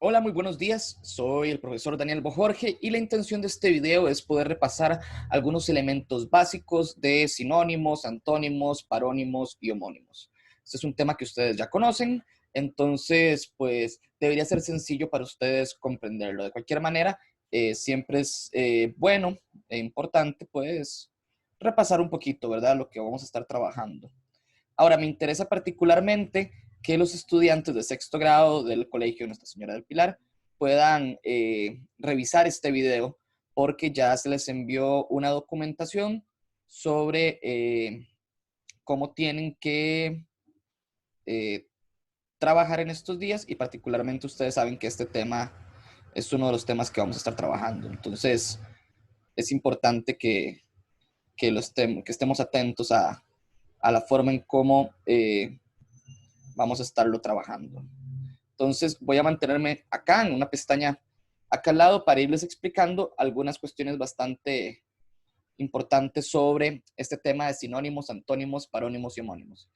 Hola, muy buenos días. Soy el profesor Daniel Bojorge y la intención de este video es poder repasar algunos elementos básicos de sinónimos, antónimos, parónimos y homónimos. Este es un tema que ustedes ya conocen, entonces pues debería ser sencillo para ustedes comprenderlo. De cualquier manera, siempre es bueno e importante pues repasar un poquito, ¿verdad? Lo que vamos a estar trabajando. Ahora, me interesa particularmente que los estudiantes de sexto grado del Colegio Nuestra Señora del Pilar puedan revisar este video porque ya se les envió una documentación sobre cómo tienen que eh, trabajar en estos días y particularmente ustedes saben que este tema es uno de los temas que vamos a estar trabajando. Entonces, es importante que estemos atentos a la forma en cómo vamos a estarlo trabajando. Entonces voy a mantenerme acá en una pestaña acá al lado para irles explicando algunas cuestiones bastante importantes sobre este tema de sinónimos, antónimos, parónimos y homónimos.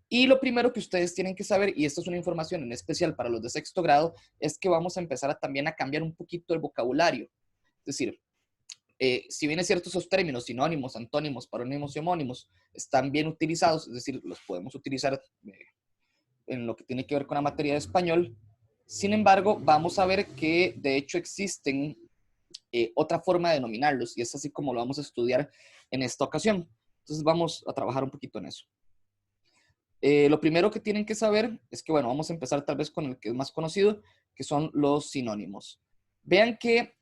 Y lo primero que ustedes tienen que saber, y esta es una información en especial para los de sexto grado, es que vamos a empezar también a cambiar un poquito el vocabulario. Es decir, si bien es cierto esos términos, sinónimos, antónimos, parónimos y homónimos, están bien utilizados, es decir, los podemos utilizar en lo que tiene que ver con la materia de español. Sin embargo, vamos a ver que de hecho existen otra forma de denominarlos y es así como lo vamos a estudiar en esta ocasión. Entonces vamos a trabajar un poquito en eso. Lo primero que tienen que saber es que, bueno, vamos a empezar tal vez con el que es más conocido, que son los sinónimos. Vean que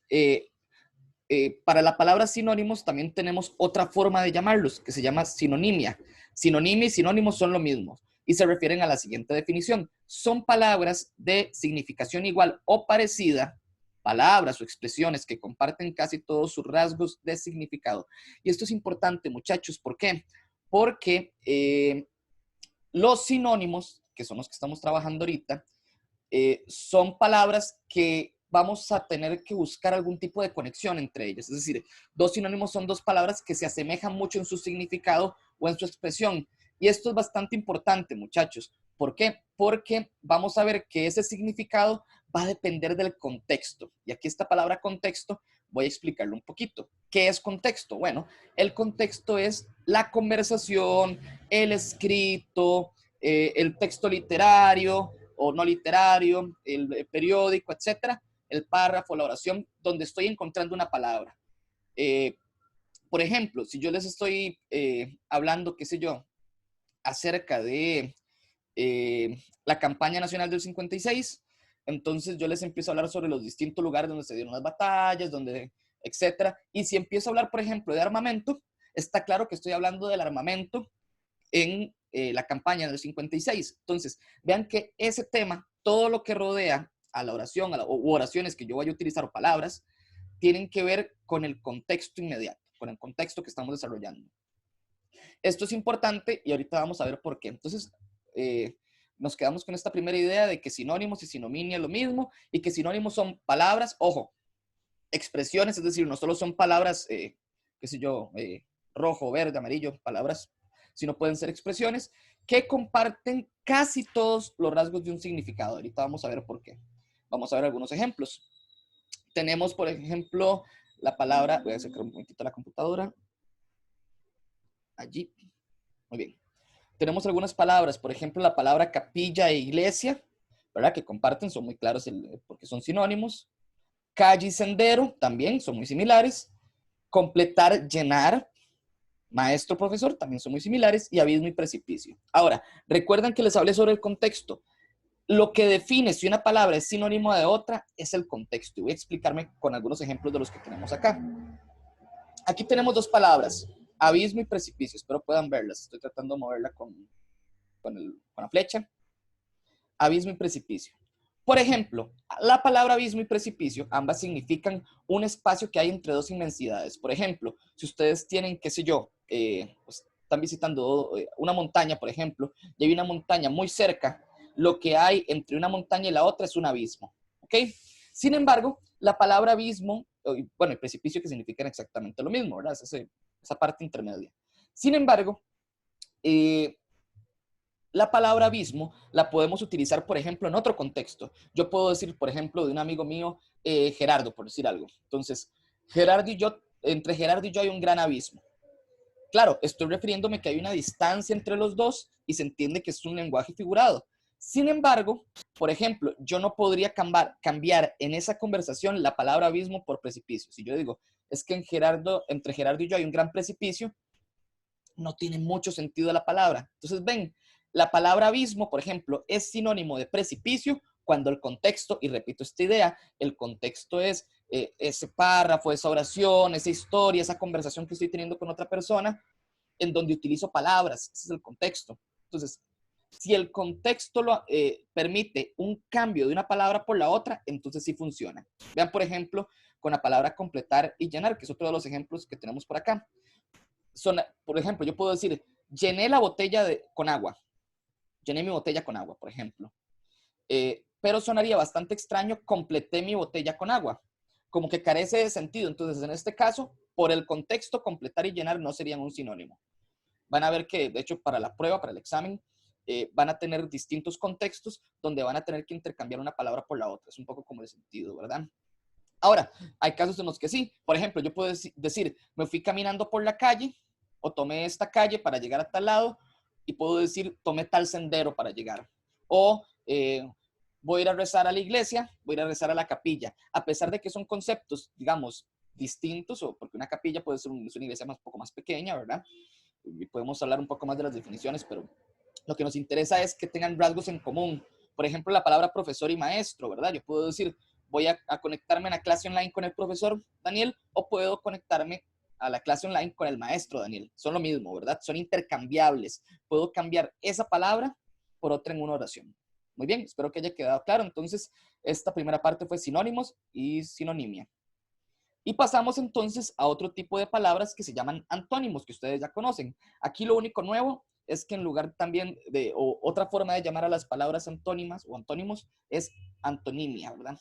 para la palabra sinónimos también tenemos otra forma de llamarlos, que se llama sinonimia. Sinonimia y sinónimos son lo mismo y se refieren a la siguiente definición. Son palabras de significación igual o parecida, palabras o expresiones que comparten casi todos sus rasgos de significado. Y esto es importante, muchachos. ¿Por qué? Porque los sinónimos, que son los que estamos trabajando ahorita, son palabras que vamos a tener que buscar algún tipo de conexión entre ellas. Es decir, dos sinónimos son dos palabras que se asemejan mucho en su significado o en su expresión. Y esto es bastante importante, muchachos. ¿Por qué? Porque vamos a ver que ese significado va a depender del contexto. Y aquí esta palabra contexto, voy a explicarlo un poquito. ¿Qué es contexto? Bueno, el contexto es la conversación, el escrito, el texto literario, o no literario, el periódico, etcétera, el párrafo, la oración, donde estoy encontrando una palabra. Eh, por ejemplo, si yo les estoy hablando, qué sé yo, acerca de la campaña nacional del 56, entonces yo les empiezo a hablar sobre los distintos lugares donde se dieron las batallas, donde, etcétera. Y si empiezo a hablar, por ejemplo, de armamento, está claro que estoy hablando del armamento en la campaña del 56. Entonces, vean que ese tema, todo lo que rodea a la oración o oraciones que yo voy a utilizar o palabras, tienen que ver con el contexto inmediato, con el contexto que estamos desarrollando. Esto es importante y ahorita vamos a ver por qué. Entonces, nos quedamos con esta primera idea de que sinónimos y sinominia es lo mismo y que sinónimos son palabras, ojo, expresiones, es decir, no solo son palabras, qué sé yo, rojo, verde, amarillo, palabras, sino pueden ser expresiones que comparten casi todos los rasgos de un significado. Ahorita vamos a ver por qué. Vamos a ver algunos ejemplos. Tenemos, por ejemplo, la palabra, voy a sacar un momentito la computadora, allí, muy bien. Tenemos algunas palabras, por ejemplo, la palabra capilla e iglesia, ¿verdad? Que comparten, son muy claros porque son sinónimos. Calle y sendero también son muy similares. Completar, llenar, maestro, profesor, también son muy similares, y abismo y precipicio. Ahora, recuerdan que les hablé sobre el contexto. Lo que define si una palabra es sinónimo de otra es el contexto. Y voy a explicarme con algunos ejemplos de los que tenemos acá. Aquí tenemos dos palabras, abismo y precipicio. Espero puedan verlas. Estoy tratando de moverla con la flecha. Abismo y precipicio. Por ejemplo, la palabra abismo y precipicio, ambas significan un espacio que hay entre dos inmensidades. Por ejemplo, si ustedes tienen, qué sé yo, pues, están visitando una montaña, por ejemplo, y hay una montaña muy cerca, lo que hay entre una montaña y la otra es un abismo. ¿Ok? Sin embargo, la palabra abismo, bueno, y precipicio que significan exactamente lo mismo, ¿verdad? Es esa parte intermedia. Sin embargo, la palabra abismo la podemos utilizar, por ejemplo, en otro contexto. Yo puedo decir, por ejemplo, de un amigo mío, Gerardo, por decir algo. Entonces, entre Gerardo y yo hay un gran abismo. Claro, estoy refiriéndome que hay una distancia entre los dos y se entiende que es un lenguaje figurado. Sin embargo, por ejemplo, yo no podría cambiar en esa conversación la palabra abismo por precipicio. Si yo digo, es que entre Gerardo y yo hay un gran precipicio, no tiene mucho sentido la palabra. Entonces, ven, la palabra abismo, por ejemplo, es sinónimo de precipicio cuando el contexto, y repito esta idea, el contexto es ese párrafo, esa oración, esa historia, esa conversación que estoy teniendo con otra persona, en donde utilizo palabras. Ese es el contexto. Entonces, si el contexto permite un cambio de una palabra por la otra, entonces sí funciona. Vean, por ejemplo, con la palabra completar y llenar, que es otro de los ejemplos que tenemos por acá. Por ejemplo, yo puedo decir, llené la botella con agua. Llené mi botella con agua, por ejemplo. Pero sonaría bastante extraño, completé mi botella con agua. Como que carece de sentido. Entonces, en este caso, por el contexto, completar y llenar no serían un sinónimo. Van a ver que, de hecho, para la prueba, para el examen, van a tener distintos contextos donde van a tener que intercambiar una palabra por la otra. Es un poco como de sentido, ¿verdad? Ahora, hay casos en los que sí. Por ejemplo, yo puedo decir, me fui caminando por la calle o tomé esta calle para llegar a tal lado y puedo decir, tomé tal sendero para llegar. O voy a ir a rezar a la iglesia, voy a ir a rezar a la capilla. A pesar de que son conceptos, digamos, distintos, o porque una capilla puede ser una iglesia un poco más pequeña, ¿verdad? Y podemos hablar un poco más de las definiciones, pero lo que nos interesa es que tengan rasgos en común. Por ejemplo, la palabra profesor y maestro, ¿verdad? Yo puedo decir, voy a conectarme a la clase online con el profesor Daniel o puedo conectarme a la clase online con el maestro Daniel. Son lo mismo, ¿verdad? Son intercambiables. Puedo cambiar esa palabra por otra en una oración. Muy bien, espero que haya quedado claro. Entonces, esta primera parte fue sinónimos y sinonimia. Y pasamos entonces a otro tipo de palabras que se llaman antónimos, que ustedes ya conocen. Aquí lo único nuevo es que en lugar también o otra forma de llamar a las palabras antónimas o antónimos es antonimia, ¿verdad?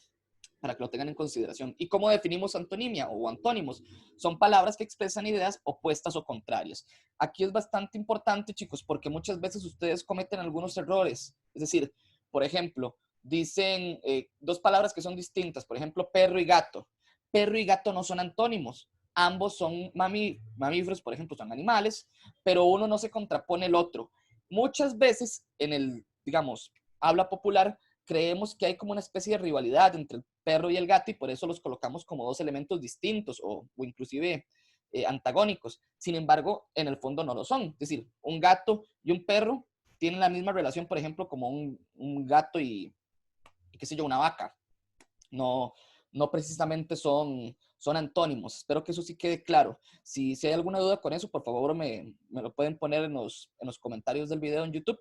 Para que lo tengan en consideración. ¿Y cómo definimos antonimia o antónimos? Son palabras que expresan ideas opuestas o contrarias. Aquí es bastante importante, chicos, porque muchas veces ustedes cometen algunos errores. Es decir, por ejemplo, dicen dos palabras que son distintas, por ejemplo, perro y gato. Perro y gato no son antónimos. Ambos son mamíferos, por ejemplo, son animales, pero uno no se contrapone el otro. Muchas veces en el, digamos, habla popular, creemos que hay como una especie de rivalidad entre el perro y el gato y por eso los colocamos como dos elementos distintos o inclusive antagónicos. Sin embargo, en el fondo no lo son. Es decir, un gato y un perro tienen la misma relación, por ejemplo, como un gato y qué sé yo, una vaca. No, no precisamente son antónimos. Espero que eso sí quede claro. Si hay alguna duda con eso, por favor me lo pueden poner en los comentarios del video en YouTube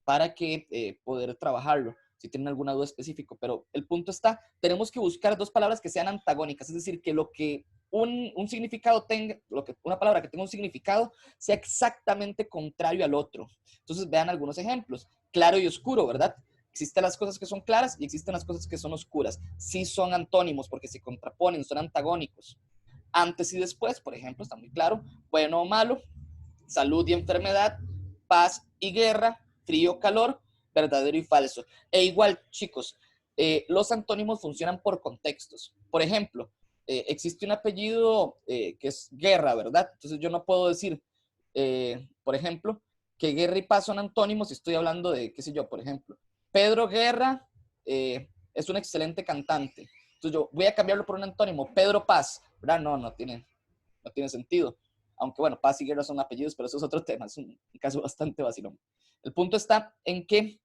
para que poder trabajarlo, si tienen alguna duda específica. Pero el punto está, tenemos que buscar dos palabras que sean antagónicas, es decir, que lo que un significado tenga, una palabra que tenga un significado sea exactamente contrario al otro. Entonces vean algunos ejemplos. Claro y oscuro, ¿verdad? Existen las cosas que son claras y existen las cosas que son oscuras. Sí son antónimos porque se contraponen, son antagónicos. Antes y después, por ejemplo, está muy claro. Bueno o malo, salud y enfermedad, paz y guerra, frío, calor, verdadero y falso. E igual, chicos, los antónimos funcionan por contextos. Por ejemplo, existe un apellido que es Guerra, ¿verdad? Entonces yo no puedo decir, por ejemplo, que guerra y paz son antónimos si estoy hablando de, qué sé yo, por ejemplo, Pedro Guerra es un excelente cantante. Entonces yo voy a cambiarlo por un antónimo, Pedro Paz, ¿verdad? No tiene sentido. Aunque bueno, Paz y Guerra son apellidos, pero eso es otro tema, es un caso bastante vacilón. El punto está en que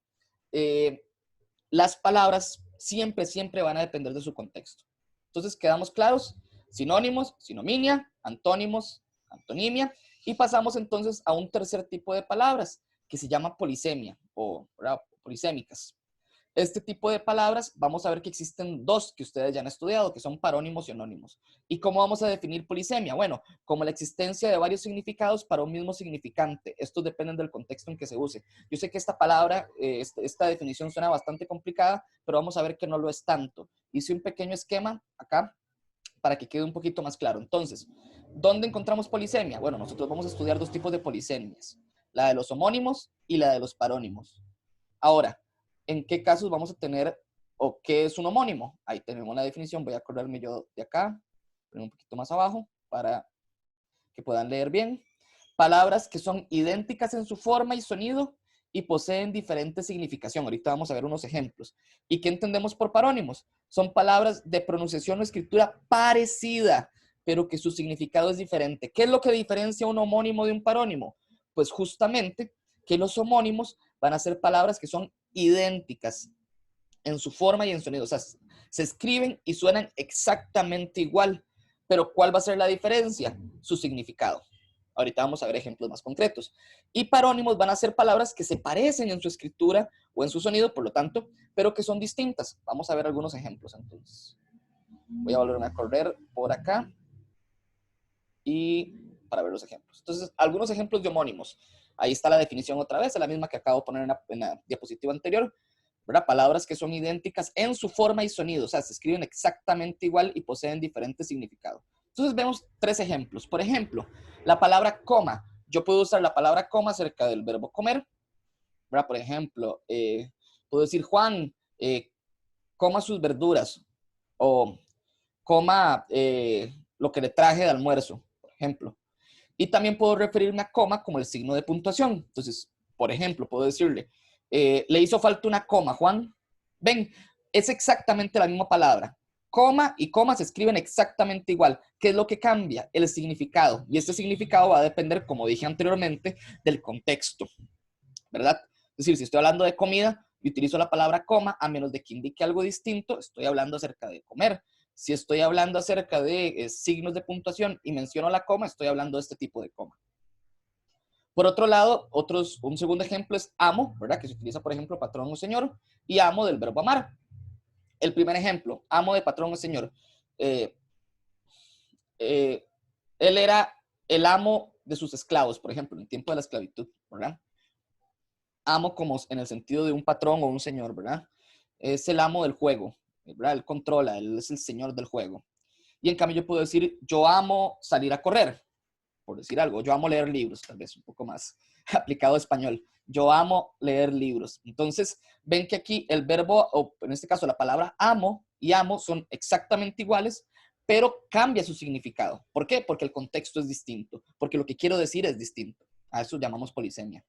las palabras siempre van a depender de su contexto. Entonces quedamos claros, sinónimos, sinominia, antónimos, antonimia, y pasamos entonces a un tercer tipo de palabras que se llama polisemia o polisémicas. Este tipo de palabras, vamos a ver que existen dos que ustedes ya han estudiado, que son parónimos y anónimos. ¿Y cómo vamos a definir polisemia? Bueno, como la existencia de varios significados para un mismo significante. Estos dependen del contexto en que se use. Yo sé que esta palabra, esta definición suena bastante complicada, pero vamos a ver que no lo es tanto. Hice un pequeño esquema acá para que quede un poquito más claro. Entonces, ¿dónde encontramos polisemia? Bueno, nosotros vamos a estudiar dos tipos de polisemias. la de los homónimos y la de los parónimos. Ahora, ¿en qué casos vamos a tener o qué es un homónimo? Ahí tenemos la definición. Voy a correrme yo de acá, poner un poquito más abajo para que puedan leer bien. Palabras que son idénticas en su forma y sonido y poseen diferente significación. Ahorita vamos a ver unos ejemplos. ¿Y qué entendemos por parónimos? Son palabras de pronunciación o escritura parecida, pero que su significado es diferente. ¿Qué es lo que diferencia un homónimo de un parónimo? Pues justamente que los homónimos van a ser palabras que son idénticas en su forma y en sonido. O sea, se escriben y suenan exactamente igual. Pero ¿cuál va a ser la diferencia? Su significado. Ahorita vamos a ver ejemplos más concretos. Y parónimos van a ser palabras que se parecen en su escritura o en su sonido, por lo tanto, pero que son distintas. Vamos a ver algunos ejemplos entonces. Voy a volverme a correr por acá y para ver los ejemplos. Entonces, algunos ejemplos de homónimos. Ahí está la definición otra vez, es la misma que acabo de poner en la diapositiva anterior. ¿Verdad? Palabras que son idénticas en su forma y sonido, o sea, se escriben exactamente igual y poseen diferentes significados. Entonces vemos tres ejemplos. Por ejemplo, la palabra coma. Yo puedo usar la palabra coma acerca del verbo comer. ¿Verdad? Por ejemplo, puedo decir Juan, coma sus verduras o coma lo que le traje de almuerzo, por ejemplo. Y también puedo referirme a coma como el signo de puntuación. Entonces, por ejemplo, puedo decirle, le hizo falta una coma, Juan. Ven, es exactamente la misma palabra. Coma y coma se escriben exactamente igual. ¿Qué es lo que cambia? El significado. Y este significado va a depender, como dije anteriormente, del contexto, ¿verdad? Es decir, si estoy hablando de comida y utilizo la palabra coma, a menos de que indique algo distinto, estoy hablando acerca de comer. Si estoy hablando acerca de signos de puntuación y menciono la coma, estoy hablando de este tipo de coma. Por otro lado, un segundo ejemplo es amo, ¿verdad? Que se utiliza, por ejemplo, patrón o señor, y amo del verbo amar. El primer ejemplo, amo de patrón o señor. Eh, él era el amo de sus esclavos, por ejemplo, en el tiempo de la esclavitud, ¿verdad? Amo como en el sentido de un patrón o un señor, ¿verdad? Es el amo del juego, ¿verdad? Él controla, él es el señor del juego. Y en cambio yo puedo decir, yo amo salir a correr, por decir algo. Yo amo leer libros, tal vez un poco más aplicado a español. Yo amo leer libros. Entonces, ven que aquí el verbo, o en este caso la palabra amo y amo son exactamente iguales, pero cambia su significado. ¿Por qué? Porque el contexto es distinto, porque lo que quiero decir es distinto. A eso llamamos polisemia.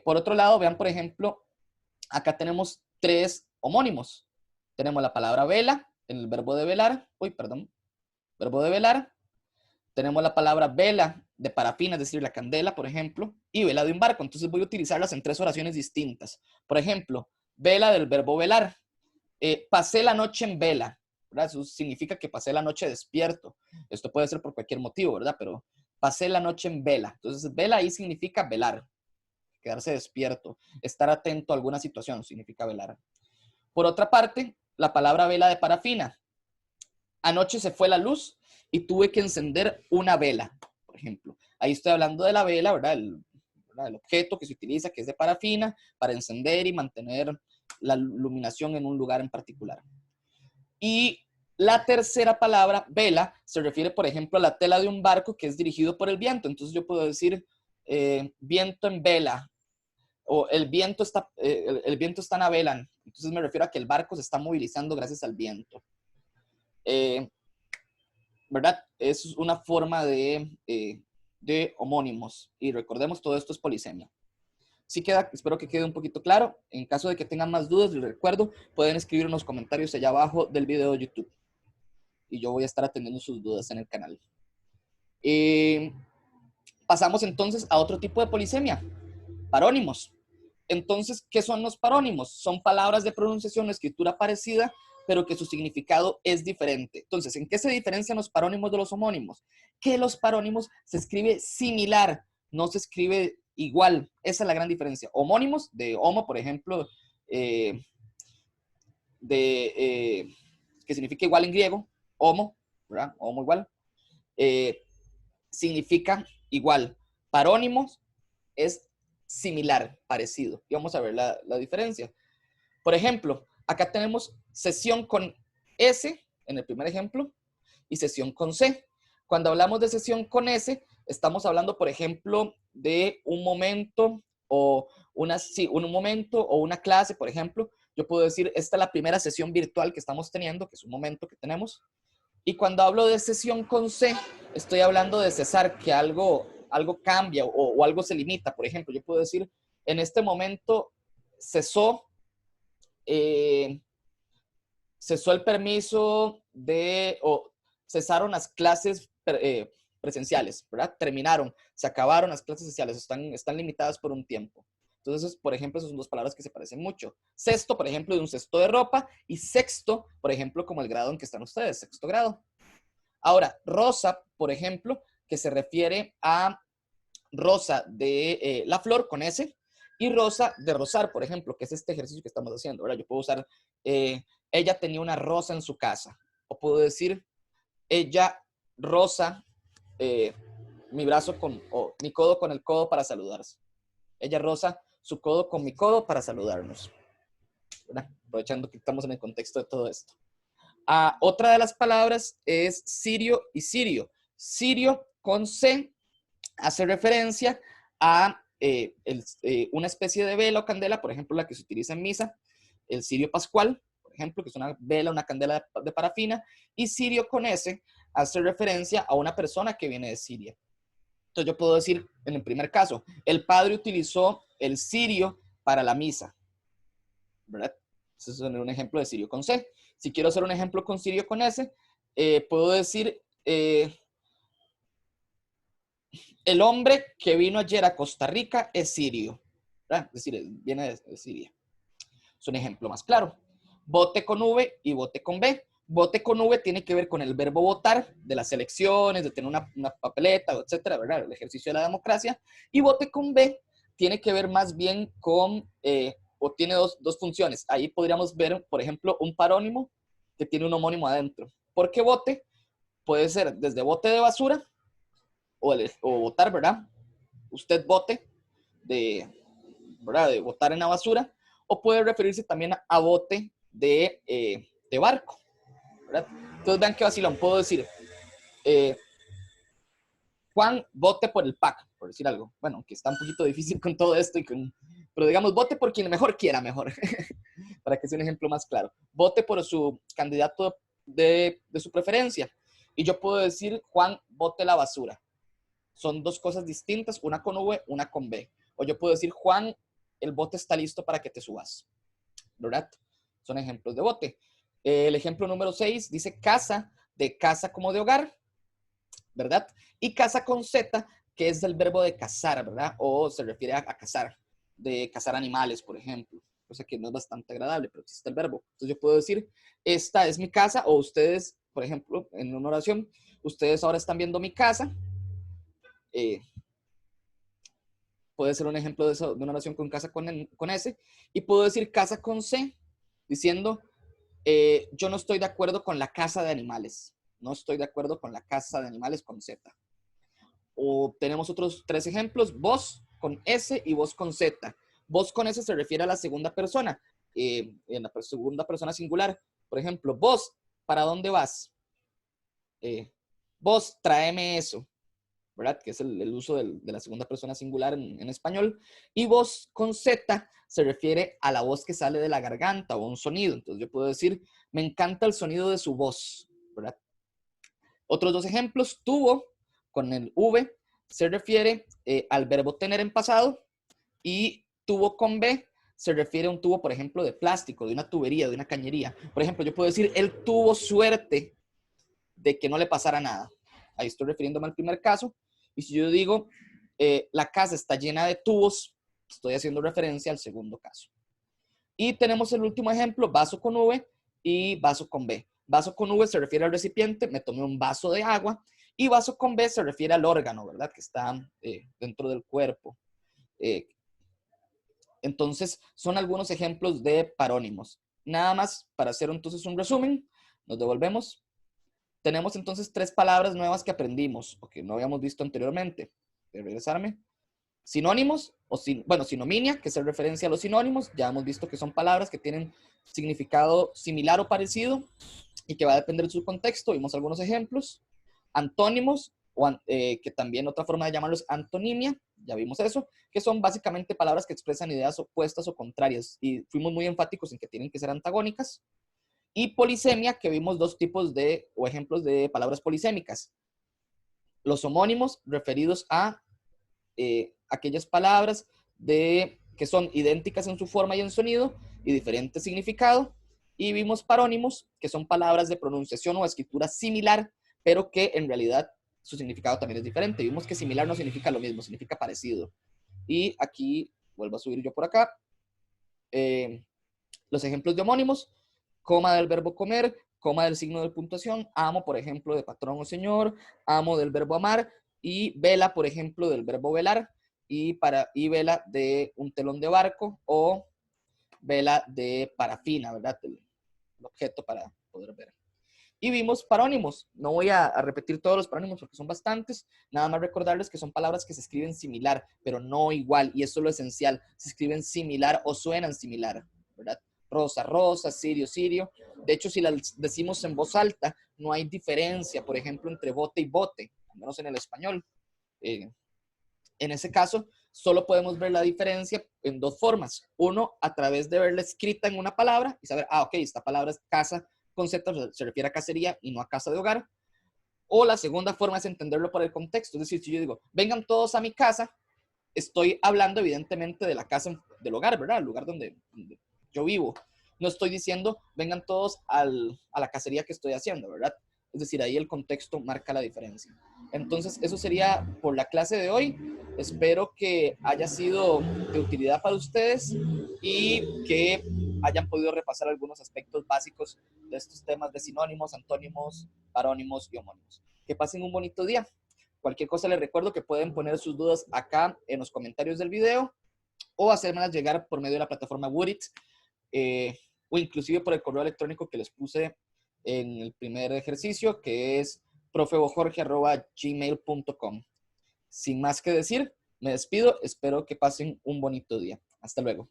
Por otro lado, vean, por ejemplo, acá tenemos tres homónimos. Tenemos la palabra vela, el verbo de velar, verbo de velar. Tenemos la palabra vela de parafina, es decir, la candela, por ejemplo, y vela de un barco. Entonces voy a utilizarlas en tres oraciones distintas. Por ejemplo, vela del verbo velar. Pasé la noche en vela, ¿verdad? Eso significa que pasé la noche despierto. Esto puede ser por cualquier motivo, ¿verdad? Pero pasé la noche en vela. Entonces, vela ahí significa velar, quedarse despierto, estar atento a alguna situación, significa velar. Por otra parte, la palabra vela de parafina. Anoche se fue la luz y tuve que encender una vela, por ejemplo. Ahí estoy hablando de la vela, ¿verdad? El objeto que se utiliza, que es de parafina, para encender y mantener la iluminación en un lugar en particular. Y la tercera palabra, vela, se refiere, por ejemplo, a la tela de un barco que es dirigido por el viento. Entonces yo puedo decir viento en vela, o el viento está en la vela. Entonces me refiero a que el barco se está movilizando gracias al viento. ¿Verdad? Es una forma de homónimos. Y recordemos, todo esto es polisemia. Sí queda, espero que quede un poquito claro. En caso de que tengan más dudas, les recuerdo, pueden escribir en los comentarios allá abajo del video de YouTube. Y yo voy a estar atendiendo sus dudas en el canal. Pasamos entonces a otro tipo de polisemia. Parónimos. Entonces, ¿qué son los parónimos? Son palabras de pronunciación o escritura parecida, pero que su significado es diferente. Entonces, ¿en qué se diferencian los parónimos de los homónimos? Que los parónimos se escribe similar, no se escribe igual. Esa es la gran diferencia. Homónimos, de homo, por ejemplo, que significa igual en griego, homo, ¿verdad? Homo igual, significa igual. Parónimos es similar, parecido. Y vamos a ver la diferencia. Por ejemplo, acá tenemos sesión con S en el primer ejemplo y sesión con C. Cuando hablamos de sesión con S, estamos hablando, por ejemplo, de un momento o un momento o una clase, por ejemplo. Yo puedo decir, esta es la primera sesión virtual que estamos teniendo, que es un momento que tenemos. Y cuando hablo de sesión con C, estoy hablando de cesar, que algo cambia o algo se limita. Por ejemplo, yo puedo decir, en este momento cesó el permiso o cesaron las clases presenciales, ¿verdad? Terminaron, se acabaron las clases sociales, están limitadas por un tiempo. Entonces, por ejemplo, esas son dos palabras que se parecen mucho. Sexto, por ejemplo, de un cesto de ropa, y sexto, por ejemplo, como el grado en que están ustedes, sexto grado. Ahora, rosa, por ejemplo, que se refiere a rosa de la flor con S, y rosa de rosar, por ejemplo, que es este ejercicio que estamos haciendo. Ahora, yo puedo usar, ella tenía una rosa en su casa. O puedo decir, ella rosa mi brazo o mi codo con el codo para saludarse. Ella roza su codo con mi codo para saludarnos. ¿Verdad? Aprovechando que estamos en el contexto de todo esto. Otra de las palabras es cirio y cirio. Cirio con C hace referencia a una especie de vela o candela, por ejemplo, la que se utiliza en misa, el cirio pascual, por ejemplo, que es una vela, una candela de parafina, y cirio con S hace referencia a una persona que viene de Siria. Entonces yo puedo decir, en el primer caso, el padre utilizó el cirio para la misa, ¿verdad? Ese es un ejemplo de cirio con C. Si quiero hacer un ejemplo con cirio con S, puedo decir, el hombre que vino ayer a Costa Rica es sirio, ¿verdad? Es decir, viene de Siria. Es un ejemplo más claro. Vote con V y vote con B. Vote con V tiene que ver con el verbo votar, de las elecciones, de tener una papeleta, etcétera, ¿verdad? El ejercicio de la democracia. Y vote con B tiene que ver más bien con, o tiene dos funciones. Ahí podríamos ver, por ejemplo, un parónimo que tiene un homónimo adentro. Porque vote puede ser desde bote de basura o votar, ¿verdad? Usted vote ¿verdad? De botar en la basura, o puede referirse también a bote de barco, ¿verdad? Entonces vean qué vacilón, puedo decir, Juan, vote por el PAC, por decir algo. Bueno, que está un poquito difícil con todo esto, pero digamos, vote por quien mejor quiera, mejor, para que sea un ejemplo más claro. Vote por su candidato de su preferencia. Y yo puedo decir, Juan, vote la basura. Son dos cosas distintas, una con V, una con B. O yo puedo decir, Juan, el bote está listo para que te subas, ¿verdad? Son ejemplos de bote. El ejemplo número 6 dice casa, de casa como de hogar, ¿verdad? Y casa con Z, que es el verbo de cazar, ¿verdad? O se refiere a cazar, de cazar animales, por ejemplo. Cosa que no es bastante agradable, pero existe el verbo. Entonces yo puedo decir, esta es mi casa, o ustedes, por ejemplo, en una oración, ustedes ahora están viendo mi casa. Puede ser un ejemplo de una oración con casa con S. Y puedo decir casa con C, diciendo, yo no estoy de acuerdo con la caza de animales. No estoy de acuerdo con la caza de animales con Z. O tenemos otros 3 ejemplos, vos con S y vos con Z. Vos con S se refiere a la segunda persona, en la segunda persona singular. Por ejemplo, vos, ¿para dónde vas? Vos, tráeme eso, ¿verdad? Que es el uso de la segunda persona singular en español. Y voz con Z se refiere a la voz que sale de la garganta o un sonido. Entonces yo puedo decir, me encanta el sonido de su voz, ¿verdad? Otros 2 ejemplos, tuvo con el V se refiere al verbo tener en pasado, y tuvo con B se refiere a un tubo, por ejemplo, de plástico, de una tubería, de una cañería. Por ejemplo, yo puedo decir, él tuvo suerte de que no le pasara nada. Ahí estoy refiriéndome al primer caso. Y si yo digo, la casa está llena de tubos, estoy haciendo referencia al segundo caso. Y tenemos el último ejemplo, vaso con V y vaso con B. Vaso con V se refiere al recipiente, me tomé un vaso de agua, y vaso con B se refiere al órgano, ¿verdad? Que está dentro del cuerpo. Entonces, son algunos ejemplos de parónimos. Nada más para hacer entonces un resumen, nos devolvemos. Tenemos entonces 3 palabras nuevas que aprendimos o que no habíamos visto anteriormente. De regresarme. Sinónimos, bueno, sinominia, que es referencia a los sinónimos. Ya hemos visto que son palabras que tienen significado similar o parecido y que va a depender de su contexto. Vimos algunos ejemplos. Antónimos, que también otra forma de llamarlo es antonimia, ya vimos eso, que son básicamente palabras que expresan ideas opuestas o contrarias, y fuimos muy enfáticos en que tienen que ser antagónicas. Y polisemia, que vimos dos tipos de, o ejemplos de palabras polisémicas. Los homónimos, referidos a aquellas palabras que son idénticas en su forma y en sonido y diferente significado. Y vimos parónimos, que son palabras de pronunciación o escritura similar, pero que en realidad su significado también es diferente. Vimos que similar no significa lo mismo, significa parecido. Y aquí, vuelvo a subir yo por acá, los ejemplos de homónimos: coma del verbo comer, coma del signo de puntuación, amo, por ejemplo, de patrón o señor, amo del verbo amar, y vela, por ejemplo, del verbo velar, y vela de un telón de barco, o vela de parafina, ¿verdad? El objeto para poder ver. Y vimos parónimos. No voy a repetir todos los parónimos porque son bastantes. Nada más recordarles que son palabras que se escriben similar, pero no igual. Y eso es lo esencial. Se escriben similar o suenan similar, ¿verdad? Rosa, rosa, sirio, sirio. De hecho, si las decimos en voz alta, no hay diferencia, por ejemplo, entre bote y bote, al menos en el español. En ese caso, solo podemos ver la diferencia en dos formas. Uno, a través de verla escrita en una palabra y saber, ok, esta palabra es casa con Z, se refiere a cacería y no a casa de hogar. O la segunda forma es entenderlo por el contexto. Es decir, si yo digo, vengan todos a mi casa, estoy hablando evidentemente de la casa del hogar, ¿verdad? El lugar donde yo vivo. No estoy diciendo, vengan todos a la cacería que estoy haciendo, ¿verdad? Es decir, ahí el contexto marca la diferencia. Entonces, eso sería por la clase de hoy. Espero que haya sido de utilidad para ustedes y que hayan podido repasar algunos aspectos básicos de estos temas de sinónimos, antónimos, parónimos y homónimos. Que pasen un bonito día. Cualquier cosa les recuerdo que pueden poner sus dudas acá en los comentarios del video o hacérmelas llegar por medio de la plataforma Woodit, o inclusive por el correo electrónico que les puse en el primer ejercicio, que es profebojorge@gmail.com. Sin más que decir, me despido. Espero que pasen un bonito día. Hasta luego.